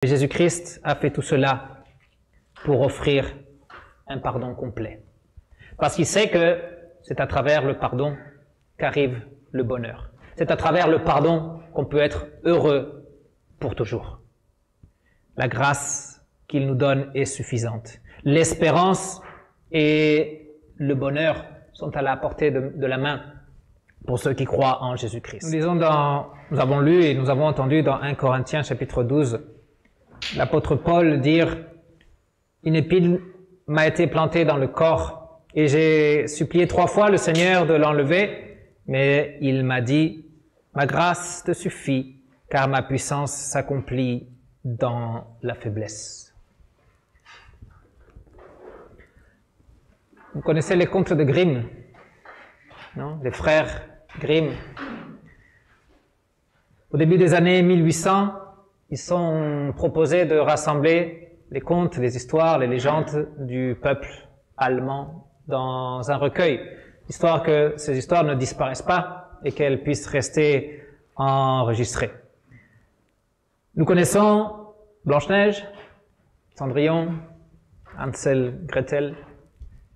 Jésus-Christ a fait tout cela pour offrir un pardon complet. Parce qu'il sait que c'est à travers le pardon qu'arrive le bonheur. C'est à travers le pardon qu'on peut être heureux pour toujours. La grâce qu'il nous donne est suffisante. L'espérance et le bonheur sont à la portée de la main pour ceux qui croient en Jésus-Christ. Nous avons lu et nous avons entendu dans 1 Corinthiens chapitre 12, l'apôtre Paul dire « Une épine m'a été plantée dans le corps et j'ai supplié 3 fois le Seigneur de l'enlever, mais il m'a dit « Ma grâce te suffit, car ma puissance s'accomplit dans la faiblesse. » Vous connaissez les contes de Grimm, non? Les frères Grimm. Au début des années 1800, ils sont proposés de rassembler les contes, les histoires, les légendes du peuple allemand dans un recueil, histoire que ces histoires ne disparaissent pas et qu'elles puissent rester enregistrées. Nous connaissons Blanche-Neige, Cendrillon, Hansel, Gretel,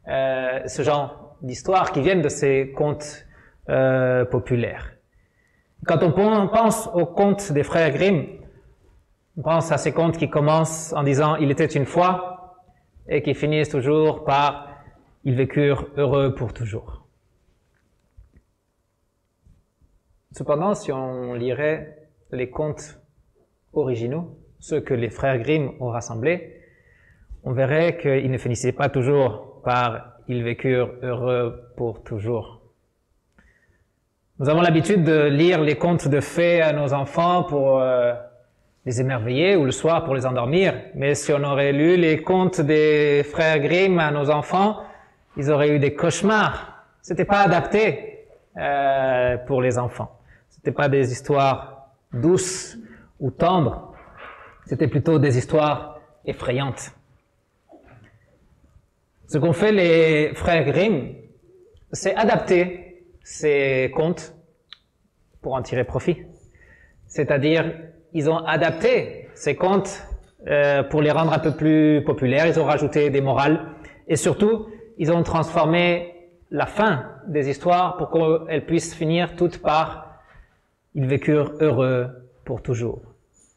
ce genre d'histoires qui viennent de ces contes populaires. Quand on pense aux contes des frères Grimm, on pense à ces contes qui commencent en disant « Il était une fois » et qui finissent toujours par « Ils vécurent heureux pour toujours ». Cependant, si on lirait les contes originaux, ceux que les frères Grimm ont rassemblés, on verrait qu'ils ne finissaient pas toujours par « Ils vécurent heureux pour toujours ». Nous avons l'habitude de lire les contes de fées à nos enfants pour les émerveiller ou le soir pour les endormir. Mais si on aurait lu les contes des frères Grimm à nos enfants, ils auraient eu des cauchemars. C'était pas adapté pour les enfants. C'était pas des histoires douces ou tendres. C'était plutôt des histoires effrayantes. Ce qu'ont fait les frères Grimm, c'est adapter ces contes pour en tirer profit. C'est-à-dire, ils ont adapté ces contes pour les rendre un peu plus populaires, ils ont rajouté des morales et surtout, ils ont transformé la fin des histoires pour qu'elles puissent finir toutes par « Ils vécurent heureux pour toujours ».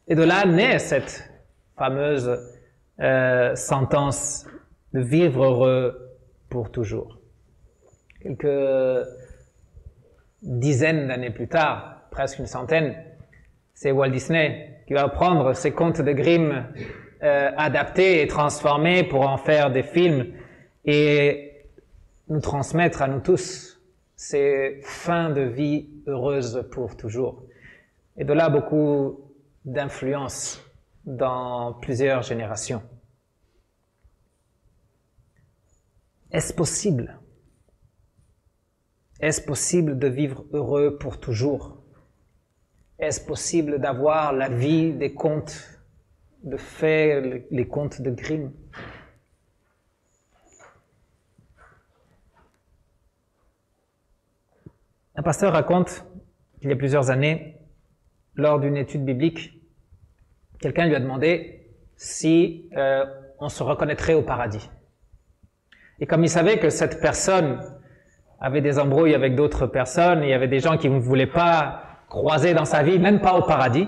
Et de là naît cette fameuse sentence de vivre heureux pour toujours. Quelques dizaines d'années plus tard, presque une centaine, c'est Walt Disney qui va prendre ces contes de Grimm adaptés et transformés pour en faire des films et nous transmettre à nous tous ces fins de vie heureuses pour toujours. Et de là, beaucoup d'influence dans plusieurs générations. Est-ce possible? Est-ce possible de vivre heureux pour toujours? Est-ce possible d'avoir la vie des contes de fées, les contes de Grimm? Un pasteur raconte qu'il y a plusieurs années, lors d'une étude biblique, quelqu'un lui a demandé si on se reconnaîtrait au paradis. Et comme il savait que cette personne avait des embrouilles avec d'autres personnes, et il y avait des gens qui ne voulaient pas croiser dans sa vie, même pas au paradis,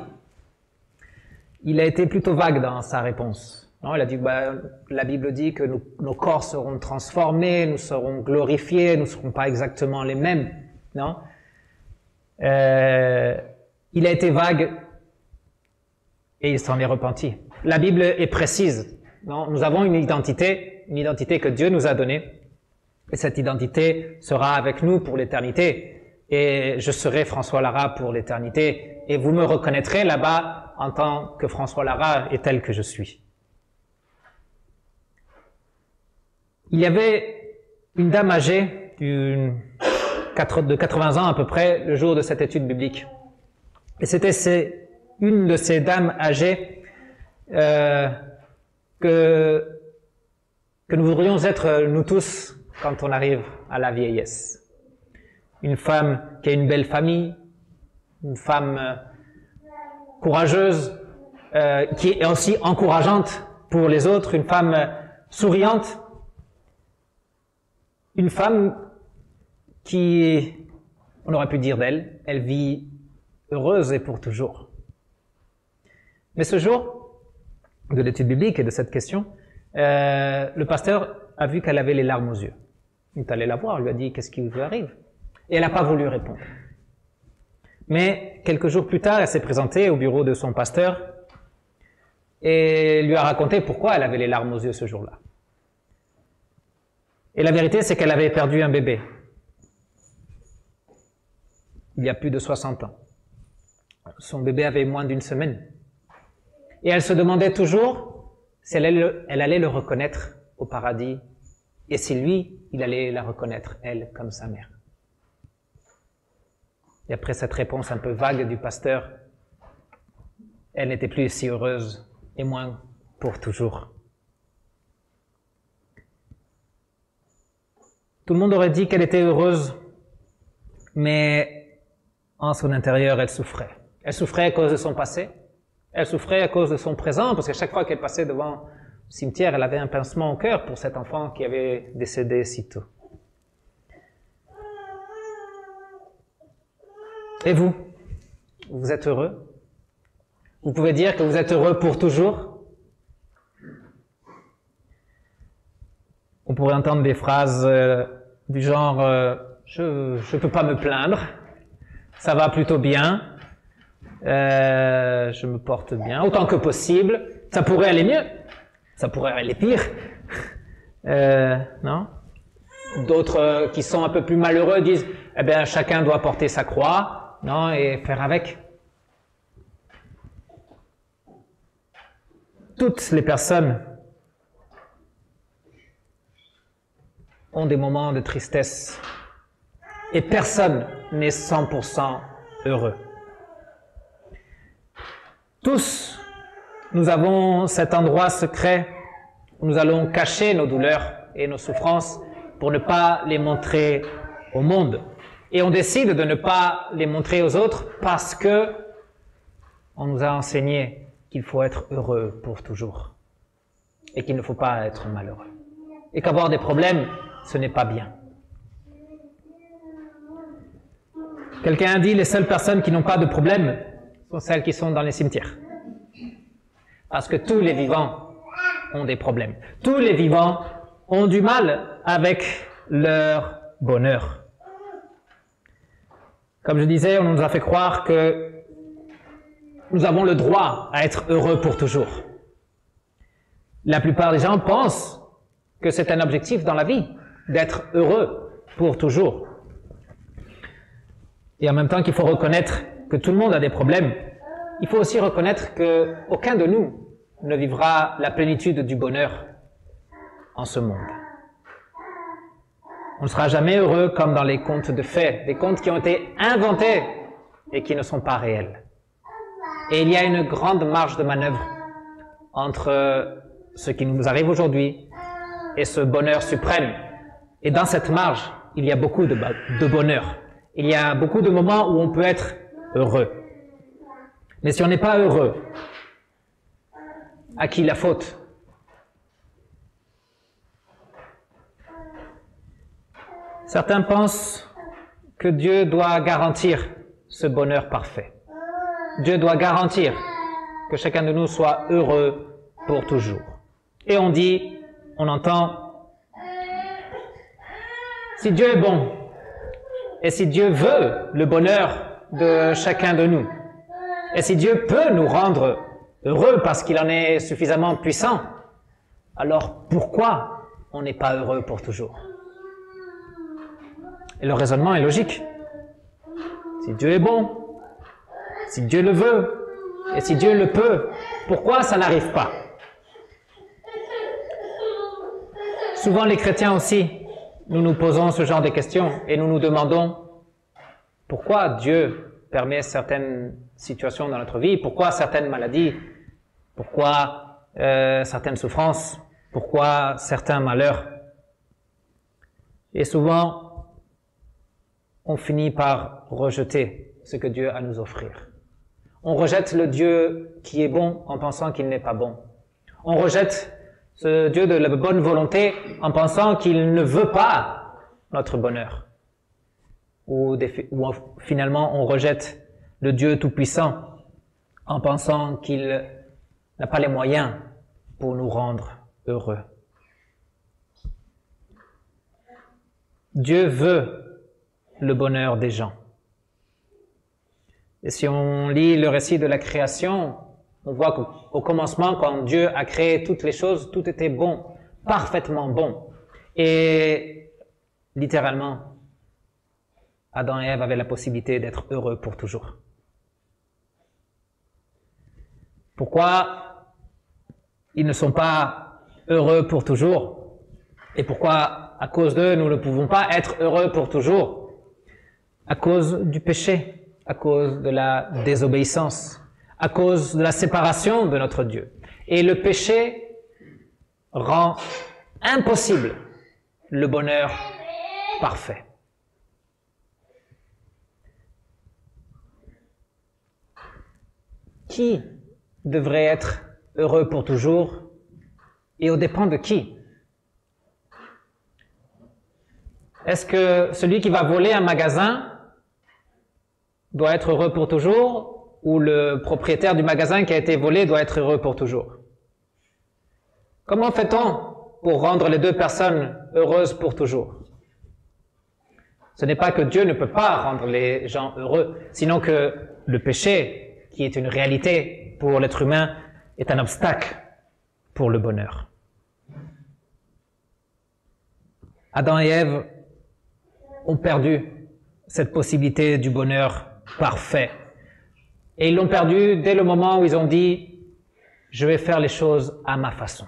il a été plutôt vague dans sa réponse. Non, il a dit, la Bible dit que nos corps seront transformés, nous serons glorifiés, nous ne serons pas exactement les mêmes. Non, il a été vague et il s'en est repenti. La Bible est précise. Non, nous avons une identité que Dieu nous a donnée. Et cette identité sera avec nous pour l'éternité. Et je serai François Lara pour l'éternité. Et vous me reconnaîtrez là-bas en tant que François Lara et tel que je suis. Il y avait une dame âgée de 80 ans à peu près le jour de cette étude biblique. Et c'était une de ces dames âgées que nous voudrions être nous tous quand on arrive à la vieillesse. Une femme qui a une belle famille, une femme courageuse, qui est aussi encourageante pour les autres, une femme souriante, une femme qui, on aurait pu dire d'elle, elle vit heureuse et pour toujours. Mais ce jour de l'étude biblique et de cette question, le pasteur a vu qu'elle avait les larmes aux yeux. Il est allé la voir, lui a dit « Qu'est-ce qui vous arrive ?» Et elle n'a pas voulu répondre. Mais quelques jours plus tard, elle s'est présentée au bureau de son pasteur et lui a raconté pourquoi elle avait les larmes aux yeux ce jour-là. Et la vérité, c'est qu'elle avait perdu un bébé il y a plus de 60 ans. Son bébé avait moins d'une semaine. Et elle se demandait toujours si elle allait le reconnaître au paradis et si lui, il allait la reconnaître, elle, comme sa mère. Et après cette réponse un peu vague du pasteur, elle n'était plus si heureuse, et moins pour toujours. Tout le monde aurait dit qu'elle était heureuse, mais en son intérieur, elle souffrait. Elle souffrait à cause de son passé, elle souffrait à cause de son présent, parce qu'à chaque fois qu'elle passait devant le cimetière, elle avait un pincement au cœur pour cet enfant qui avait décédé si tôt. Et vous êtes heureux? Vous pouvez dire que vous êtes heureux pour toujours? On pourrait entendre des phrases du genre je peux pas me plaindre, ça va plutôt bien, je me porte bien, autant que possible, ça pourrait aller mieux, ça pourrait aller pire, non? D'autres qui sont un peu plus malheureux disent eh bien chacun doit porter sa croix, non, et faire avec. Toutes les personnes ont des moments de tristesse et personne n'est 100% heureux. Tous, nous avons cet endroit secret où nous allons cacher nos douleurs et nos souffrances pour ne pas les montrer au monde. Et on décide de ne pas les montrer aux autres parce que on nous a enseigné qu'il faut être heureux pour toujours et qu'il ne faut pas être malheureux. Et qu'avoir des problèmes, ce n'est pas bien. Quelqu'un a dit, les seules personnes qui n'ont pas de problème sont celles qui sont dans les cimetières. Parce que tous les vivants ont des problèmes. Tous les vivants ont du mal avec leur bonheur. Comme je disais, on nous a fait croire que nous avons le droit à être heureux pour toujours. La plupart des gens pensent que c'est un objectif dans la vie, d'être heureux pour toujours. Et en même temps qu'il faut reconnaître que tout le monde a des problèmes, il faut aussi reconnaître qu'aucun de nous ne vivra la plénitude du bonheur en ce monde. On ne sera jamais heureux comme dans les contes de fées, des contes qui ont été inventés et qui ne sont pas réels. Et il y a une grande marge de manœuvre entre ce qui nous arrive aujourd'hui et ce bonheur suprême. Et dans cette marge, il y a beaucoup de bonheur. Il y a beaucoup de moments où on peut être heureux. Mais si on n'est pas heureux, à qui la faute? Certains pensent que Dieu doit garantir ce bonheur parfait. Dieu doit garantir que chacun de nous soit heureux pour toujours. Et on dit, on entend, si Dieu est bon, et si Dieu veut le bonheur de chacun de nous, et si Dieu peut nous rendre heureux parce qu'il en est suffisamment puissant, alors pourquoi on n'est pas heureux pour toujours? Et le raisonnement est logique. Si Dieu est bon, si Dieu le veut, et si Dieu le peut, pourquoi ça n'arrive pas? Souvent les chrétiens aussi, nous nous posons ce genre de questions et nous nous demandons pourquoi Dieu permet certaines situations dans notre vie, pourquoi certaines maladies, pourquoi certaines souffrances, pourquoi certains malheurs. Et souvent, on finit par rejeter ce que Dieu a à nous offrir. On rejette le Dieu qui est bon en pensant qu'il n'est pas bon. On rejette ce Dieu de la bonne volonté en pensant qu'il ne veut pas notre bonheur. Ou finalement, on rejette le Dieu tout-puissant en pensant qu'il n'a pas les moyens pour nous rendre heureux. Dieu veut le bonheur des gens. Et si on lit le récit de la création, on voit qu'au commencement, quand Dieu a créé toutes les choses, tout était bon, parfaitement bon. Et littéralement, Adam et Ève avaient la possibilité d'être heureux pour toujours. Pourquoi ils ne sont pas heureux pour toujours? Et pourquoi, à cause d'eux, nous ne pouvons pas être heureux pour toujours? À cause du péché, à cause de la désobéissance, à cause de la séparation de notre Dieu. Et le péché rend impossible le bonheur parfait. Qui devrait être heureux pour toujours et au dépend de qui? Est-ce que celui qui va voler un magasin doit être heureux pour toujours ou le propriétaire du magasin qui a été volé doit être heureux pour toujours? Comment fait-on pour rendre les deux personnes heureuses pour toujours? Ce n'est pas que Dieu ne peut pas rendre les gens heureux, sinon que le péché, qui est une réalité pour l'être humain, est un obstacle pour le bonheur. Adam et Ève ont perdu cette possibilité du bonheur parfait. Et ils l'ont perdu dès le moment où ils ont dit « je vais faire les choses à ma façon ».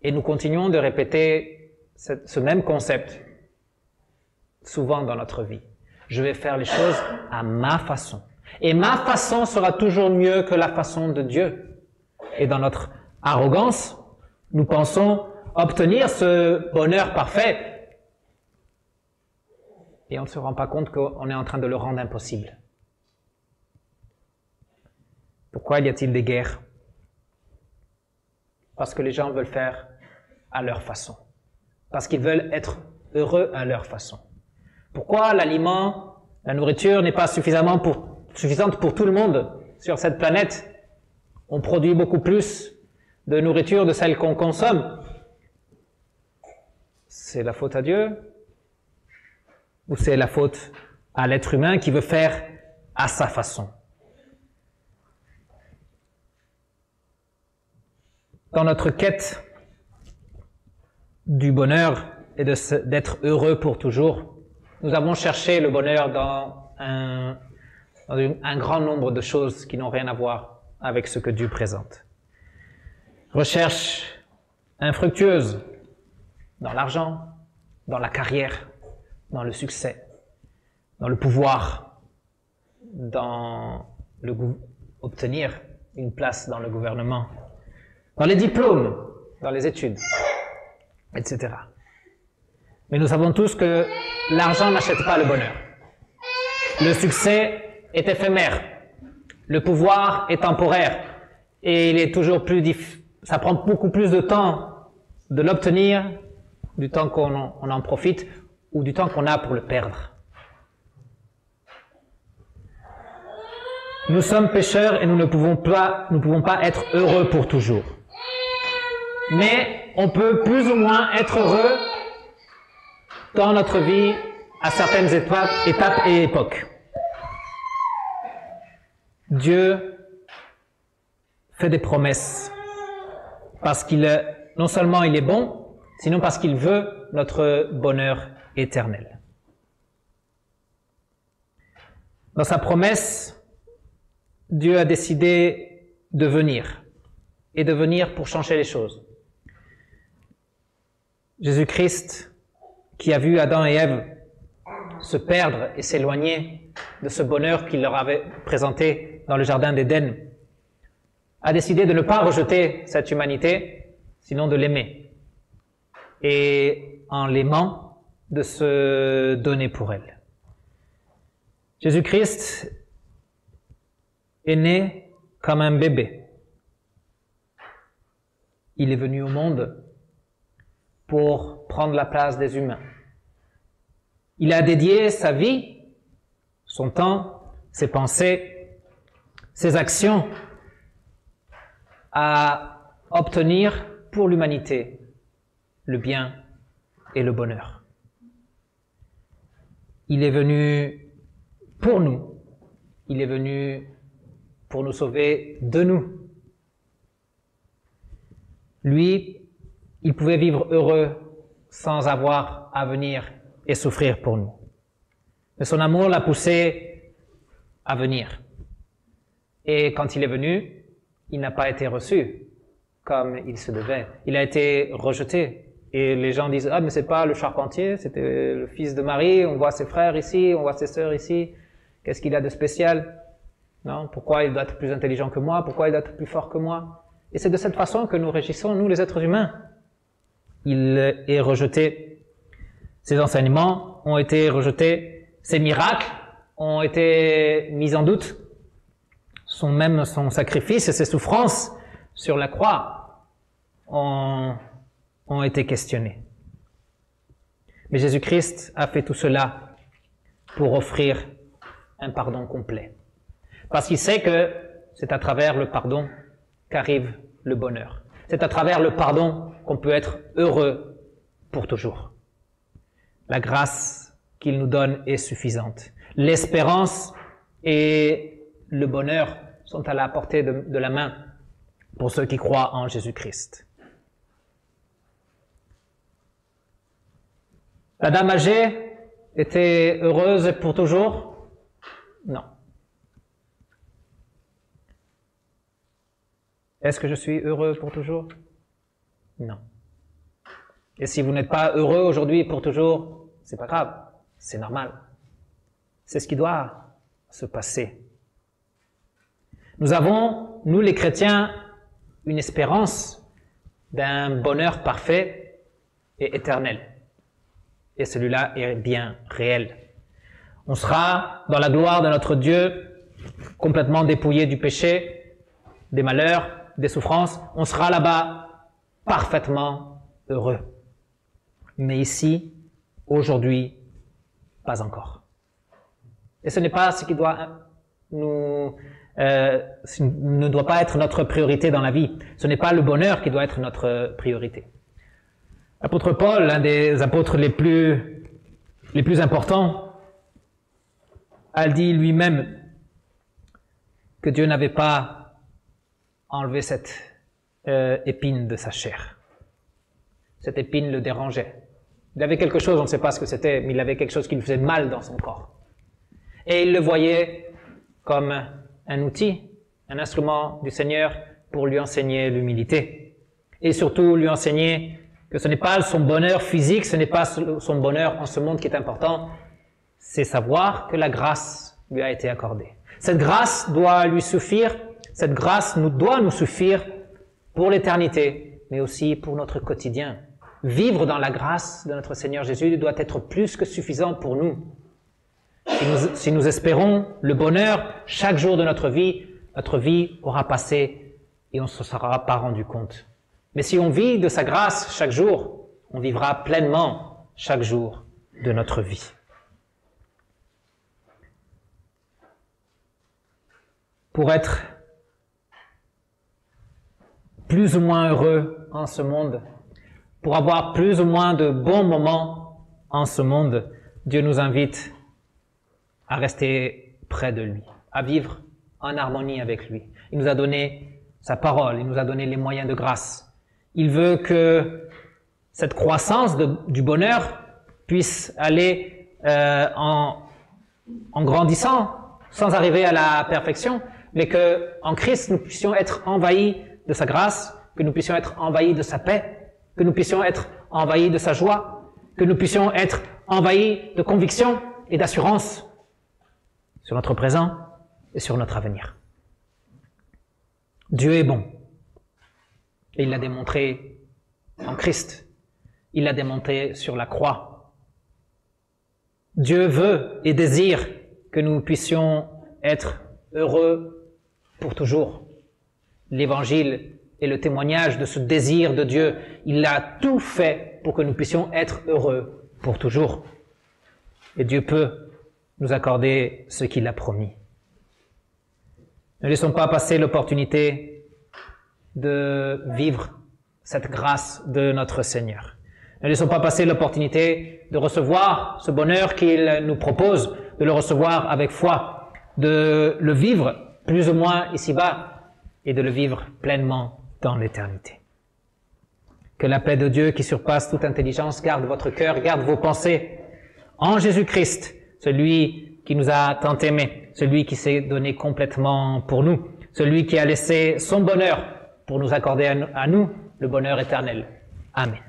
Et nous continuons de répéter ce même concept souvent dans notre vie. Je vais faire les choses à ma façon. Et ma façon sera toujours mieux que la façon de Dieu. Et dans notre arrogance, nous pensons obtenir ce bonheur parfait. Et on ne se rend pas compte qu'on est en train de le rendre impossible. Pourquoi y a-t-il des guerres? Parce que les gens veulent faire à leur façon. Parce qu'ils veulent être heureux à leur façon. Pourquoi l'aliment, la nourriture n'est pas suffisante pour tout le monde sur cette planète? On produit beaucoup plus de nourriture de celle qu'on consomme. C'est la faute à Dieu? Ou c'est la faute à l'être humain qui veut faire à sa façon? Dans notre quête du bonheur et d'être heureux pour toujours, nous avons cherché le bonheur dans un grand nombre de choses qui n'ont rien à voir avec ce que Dieu présente. Recherche infructueuse dans l'argent, dans la carrière, dans le succès, dans le pouvoir, dans obtenir une place dans le gouvernement, dans les diplômes, dans les études, etc. Mais nous savons tous que l'argent n'achète pas le bonheur. Le succès est éphémère. Le pouvoir est temporaire. Et il est toujours ça prend beaucoup plus de temps de l'obtenir, du temps qu'on en profite, ou du temps qu'on a pour le perdre. Nous sommes pécheurs et nous ne pouvons pas être heureux pour toujours. Mais on peut plus ou moins être heureux dans notre vie à certaines étapes et époques. Dieu fait des promesses parce non seulement il est bon, sinon parce qu'il veut notre bonheur éternel. Dans sa promesse, Dieu a décidé de venir, et de venir pour changer les choses. Jésus-Christ, qui a vu Adam et Ève se perdre et s'éloigner de ce bonheur qu'il leur avait présenté dans le jardin d'Éden, a décidé de ne pas rejeter cette humanité, sinon de l'aimer. Et en l'aimant, de se donner pour elle. Jésus-Christ est né comme un bébé. Il est venu au monde pour prendre la place des humains. Il a dédié sa vie, son temps, ses pensées, ses actions à obtenir pour l'humanité le bien et le bonheur. Il est venu pour nous. Il est venu pour nous sauver de nous. Lui, il pouvait vivre heureux sans avoir à venir et souffrir pour nous. Mais son amour l'a poussé à venir. Et quand il est venu, il n'a pas été reçu comme il se devait. Il a été rejeté. Et les gens disent « Ah, mais c'est pas le charpentier, c'était le fils de Marie, on voit ses frères ici, on voit ses sœurs ici. Qu'est-ce qu'il a de spécial? Non, pourquoi il doit être plus intelligent que moi? Pourquoi il doit être plus fort que moi ?» Et c'est de cette façon que nous régissons, nous les êtres humains. Il est rejeté. Ses enseignements ont été rejetés. Ses miracles ont été mis en doute. Même son sacrifice et ses souffrances sur la croix ont été questionnés. Mais Jésus-Christ a fait tout cela pour offrir un pardon complet. Parce qu'il sait que c'est à travers le pardon qu'arrive le bonheur. C'est à travers le pardon qu'on peut être heureux pour toujours. La grâce qu'il nous donne est suffisante. L'espérance et le bonheur sont à la portée de la main pour ceux qui croient en Jésus-Christ. La dame âgée était heureuse pour toujours? Non. Est-ce que je suis heureux pour toujours? Non. Et si vous n'êtes pas heureux aujourd'hui pour toujours, c'est pas grave, c'est normal. C'est ce qui doit se passer. Nous avons, nous les chrétiens, une espérance d'un bonheur parfait et éternel. Et celui-là est bien réel. On sera dans la gloire de notre Dieu, complètement dépouillé du péché, des malheurs, des souffrances. On sera là-bas parfaitement heureux. Mais ici, aujourd'hui, pas encore. Et ce n'est pas ce qui doit ne doit pas être notre priorité dans la vie. Ce n'est pas le bonheur qui doit être notre priorité. L'apôtre Paul, l'un des apôtres les plus importants, a dit lui-même que Dieu n'avait pas enlevé cette épine de sa chair. Cette épine le dérangeait. Il avait quelque chose, on ne sait pas ce que c'était, mais il avait quelque chose qui lui faisait mal dans son corps. Et il le voyait comme un outil, un instrument du Seigneur pour lui enseigner l'humilité. Et surtout lui enseigner que ce n'est pas son bonheur physique, ce n'est pas son bonheur en ce monde qui est important, c'est savoir que la grâce lui a été accordée. Cette grâce doit lui suffire, cette grâce doit nous suffire pour l'éternité, mais aussi pour notre quotidien. Vivre dans la grâce de notre Seigneur Jésus doit être plus que suffisant pour nous. Si nous espérons le bonheur chaque jour de notre vie aura passé et on ne se sera pas rendu compte. Mais si on vit de sa grâce chaque jour, on vivra pleinement chaque jour de notre vie. Pour être plus ou moins heureux en ce monde, pour avoir plus ou moins de bons moments en ce monde, Dieu nous invite à rester près de lui, à vivre en harmonie avec lui. Il nous a donné sa parole, il nous a donné les moyens de grâce. Il veut que cette croissance du bonheur puisse aller en grandissant, sans arriver à la perfection, mais que en Christ nous puissions être envahis de sa grâce, que nous puissions être envahis de sa paix, que nous puissions être envahis de sa joie, que nous puissions être envahis de conviction et d'assurance sur notre présent et sur notre avenir. Dieu est bon. Et il l'a démontré en Christ. Il l'a démontré sur la croix. Dieu veut et désire que nous puissions être heureux pour toujours. L'Évangile est le témoignage de ce désir de Dieu. Il a tout fait pour que nous puissions être heureux pour toujours. Et Dieu peut nous accorder ce qu'il a promis. Ne laissons pas passer l'opportunité de vivre cette grâce de notre Seigneur. Ne laissons pas passer l'opportunité de recevoir ce bonheur qu'il nous propose, de le recevoir avec foi, de le vivre plus ou moins ici-bas et de le vivre pleinement dans l'éternité. Que la paix de Dieu qui surpasse toute intelligence garde votre cœur, garde vos pensées en Jésus-Christ, celui qui nous a tant aimés, celui qui s'est donné complètement pour nous, celui qui a laissé son bonheur pour nous accorder à nous le bonheur éternel. Amen.